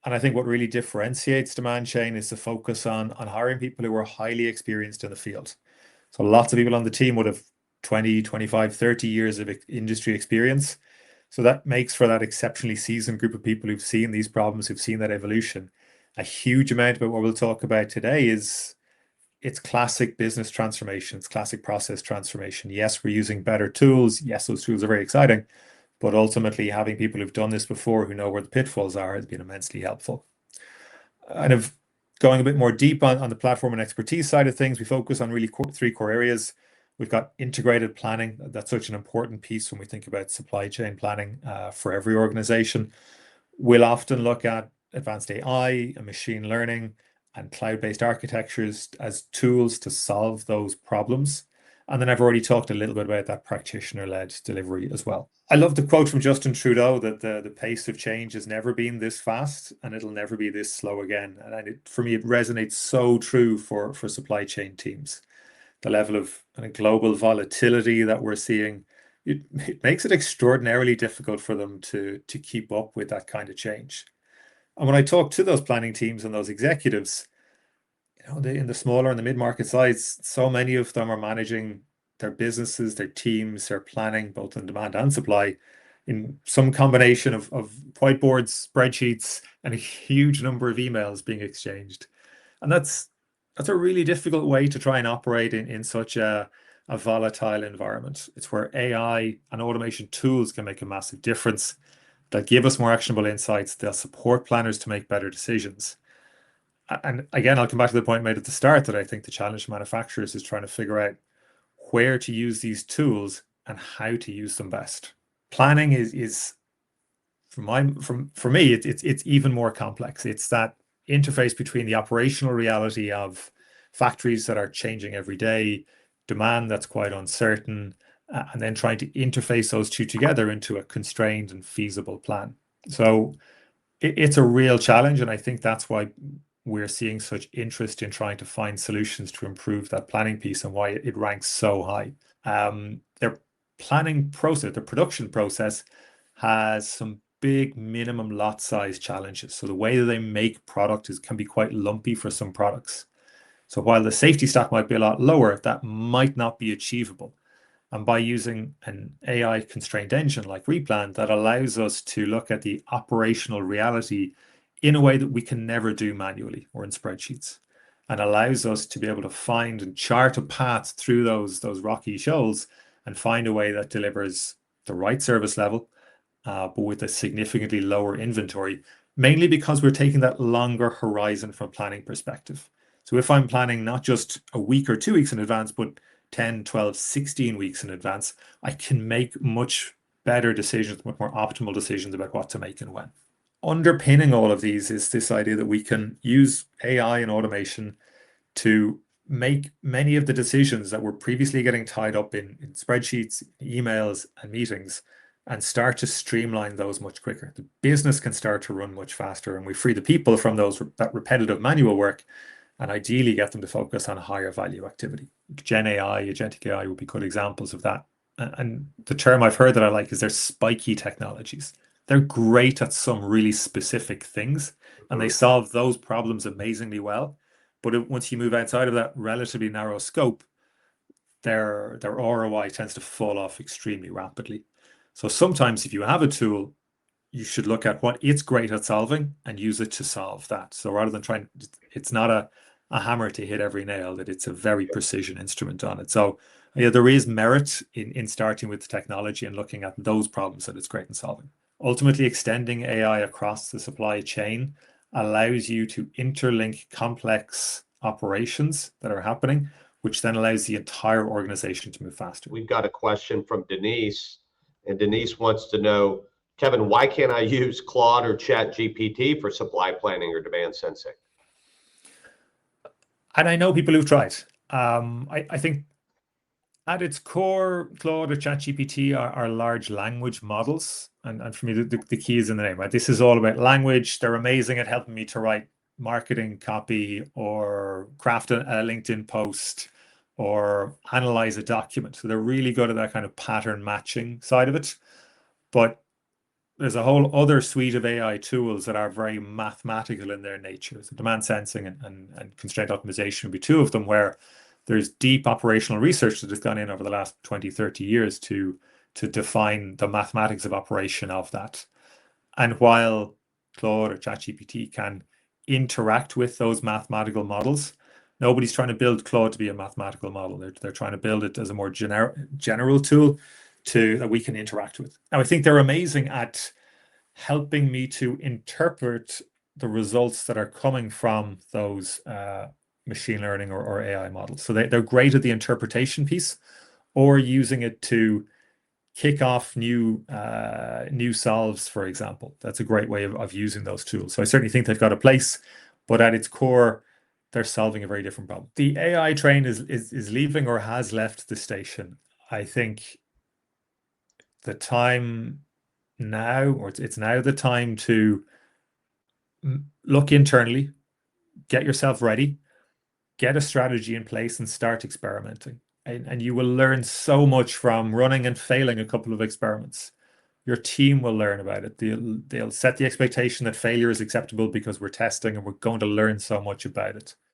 And I think what really differentiates Demand Chain is the focus on hiring people who are highly experienced in the field. So lots of people on the team would have 20, 25, 30 years of industry experience. So that makes for that exceptionally seasoned group of people who've seen these problems, who've seen that evolution. A huge amount about what we'll talk about today is it's classic business transformation, it's classic process transformation. Yes, we're using better tools. Yes, those tools are very exciting, but ultimately having people who've done this before, who know where the pitfalls are, has been immensely helpful. And of going a bit more deep on the platform and expertise side of things, we focus on really three core areas. We've got integrated planning. That's such an important piece when we think about supply chain planning for every organization. We'll often look at advanced AI and machine learning and cloud-based architectures as tools to solve those problems. And then I've already talked a little bit about that practitioner-led delivery as well. I love the quote from Justin Trudeau that the pace of change has never been this fast and it'll never be this slow again. And for me, it resonates so true for supply chain teams. The level of global volatility that we're seeing, it makes it extraordinarily difficult for them to keep up with that kind of change. And when I talk to those planning teams and those executives, in the smaller and the mid-market size, so many of them are managing their businesses, their teams, their planning, both in demand and supply, in some combination of whiteboards, spreadsheets, and a huge number of emails being exchanged. And that's a really difficult way to try and operate in such a volatile environment. It's where AI and automation tools can make a massive difference. They'll give us more actionable insights. They'll support planners to make better decisions. And again, I'll come back to the point made at the start that I think the challenge for manufacturers is trying to figure out where to use these tools and how to use them best. Planning is for me, it's even more complex. It's that interface between the operational reality of factories that are changing every day, demand that's quite uncertain, and then trying to interface those two together into a constrained and feasible plan. So it's a real challenge, and I think that's why we're seeing such interest in trying to find solutions to improve that planning piece and why it ranks so high. Their planning process, their production process, has some big minimum lot size challenges. So the way that they make product can be quite lumpy for some products. So while the safety stock might be a lot lower, that might not be achievable. And by using an AI constrained engine like Replan, that allows us to look at the operational reality in a way that we can never do manually or in spreadsheets, and allows us to be able to find and chart a path through those rocky shoals and find a way that delivers the right service level, but with a significantly lower inventory, mainly because we're taking that longer horizon from a planning perspective. So if I'm planning not just a week or 2 weeks in advance, but 10, 12, 16 weeks in advance, I can make much better decisions, much more optimal decisions about what to make and when. Underpinning all of these is this idea that we can use AI and automation to make many of the decisions that were previously getting tied up in spreadsheets, emails, and meetings, and start to streamline those much quicker. The business can start to run much faster, and we free the people from that repetitive manual work, and ideally get them to focus on higher value activity. Gen AI, agentic AI would be good examples of that. And the term I've heard that I like is they're spiky technologies. They're great at some really specific things, and they solve those problems amazingly well. But once you move outside of that relatively narrow scope, their ROI tends to fall off extremely rapidly. So sometimes if you have a tool, you should look at what it's great at solving and use it to solve that. So rather than it's not a hammer to hit every nail, that it's a very precision instrument on it. So yeah, there is merit in starting with the technology and looking at those problems that it's great in solving. Ultimately, extending AI across the supply chain allows you to interlink complex operations that are happening, which then allows the entire organization to move faster. We've got a question from Denise, and Denise wants to know, Kevin, why can't I use Claude or Chat GPT for supply planning or demand sensing? And I know people who've tried. I think at its core, Claude or ChatGPT are large language models. And for me, the key is in the name, right? This is all about language. They're amazing at helping me to write marketing copy or craft a LinkedIn post or analyze a document. So they're really good at that kind of pattern matching side of it. But there's a whole other suite of AI tools that are very mathematical in their nature. So demand sensing and constraint optimization would be two of them, where there's deep operational research that has gone in over the last 20, 30 years to define the mathematics of operation of that. And while Claude or ChatGPT can interact with those mathematical models, nobody's trying to build Claude to be a mathematical model. They're trying to build it as a more general tool that we can interact with. Now, I think they're amazing at helping me to interpret the results that are coming from those machine learning or AI models. So they're great at the interpretation piece, or using it to kick off new solves, for example. That's a great way of using those tools. So I certainly think they've got a place, but at its core, they're solving a very different problem. The AI train is leaving or has left the station. I think the time now, or it's now the time to look internally, get yourself ready, get a strategy in place, and start experimenting. And you will learn so much from running and failing a couple of experiments. Your team will learn about it. They'll set the expectation that failure is acceptable because we're testing and we're going to learn so much about it.